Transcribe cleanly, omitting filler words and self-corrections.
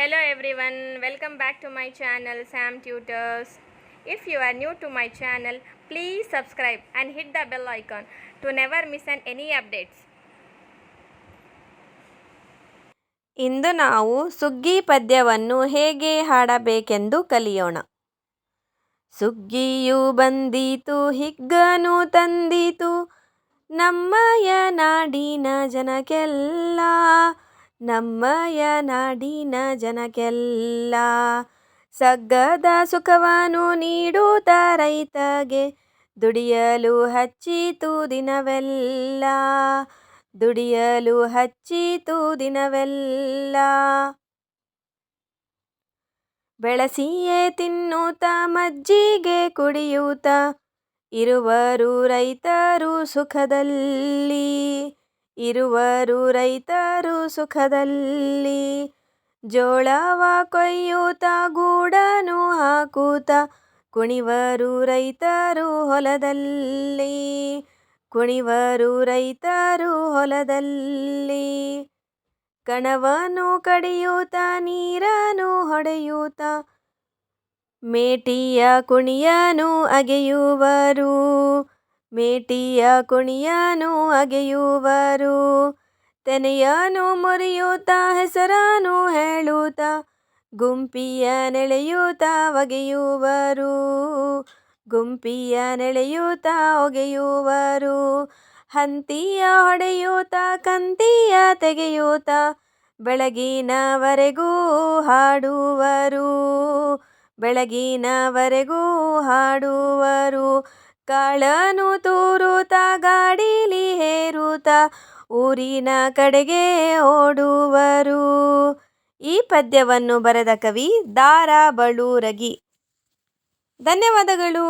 Hello everyone, welcome back to my channel Sam Tutors. If you are new to my channel, please subscribe and hit the bell icon to never miss any updates. ಇಂದು ನಾವು ಸುಗ್ಗಿ ಪದ್ಯವನ್ನು ಹೇಗೆ ಹಾಡಬೇಕೆಂದು ಕಲಿಯೋಣ. ಸುಗ್ಗಿಯು ಬಂದೀತು ಹಿಗ್ಗನು ತಂದೀತು ನಮ್ಮಯ ನಾಡಿನ ಜನಕ್ಕೆಲ್ಲ, ನಮ್ಮಯ ನಾಡಿನ ಜನಕ್ಕೆಲ್ಲ. ಸಗ್ಗದ ಸುಖವನ್ನು ನೀಡುತ್ತ ರೈತಗೆ ದುಡಿಯಲು ಹಚ್ಚಿತು ದಿನವೆಲ್ಲ, ದುಡಿಯಲು ಹಚ್ಚಿತು ದಿನವೆಲ್ಲ. ಬೆಳಸಿಯೇ ತಿನ್ನುತ್ತ ಮಜ್ಜಿಗೆ ಕುಡಿಯುತ್ತ ಇರುವರು ರೈತರು ಸುಖದಲ್ಲಿ, ಇರುವರು ರೈತರು ಸುಖದಲ್ಲಿ. ಜೋಳವ ಕೊಯ್ಯುತ್ತ ಗೂಡನು ಹಾಕುತ್ತ ಕುಣಿವರು ರೈತರು ಹೊಲದಲ್ಲಿ, ಕುಣಿವರು ರೈತರು ಹೊಲದಲ್ಲಿ. ಕಣವನ್ನು ಕಡಿಯುತ್ತ ನೀರನ್ನು ಹೊಡೆಯುತ್ತ ಮೇಟಿಯ ಕುಣಿಯನು ಅಗೆಯುವರು, ಮೇಟಿಯ ಕುಣಿಯನು ಅಗೆಯುವರು. ತೆನೆಯನು ಮುರಿಯುತ್ತ ಹೆಸರನ್ನು ಹೇಳುತ್ತ ಗುಂಪಿಯ ನೆಳೆಯುತ್ತ ಒಗೆಯುವರು, ಗುಂಪಿಯ ನೆಳೆಯುತ್ತ ಒಗೆಯುವರು. ಹಂತಿಯ ಹೊಡೆಯುತ್ತ ಕಂತಿಯ ತೆಗೆಯುತ್ತ ಬೆಳಗಿನವರೆಗೂ ಹಾಡುವರು, ಬೆಳಗಿನವರೆಗೂ ಹಾಡುವರು. ಕಾಳನು ತೂರುತ್ತ ಗಾಡಿಲಿ ಹೇರುತ್ತ ಊರಿನ ಕಡೆಗೆ ಓಡುವರು. ಈ ಪದ್ಯವನ್ನು ಬರೆದ ಕವಿ ದ.ರಾ. ಬಳುರಗಿ. ಧನ್ಯವಾದಗಳು.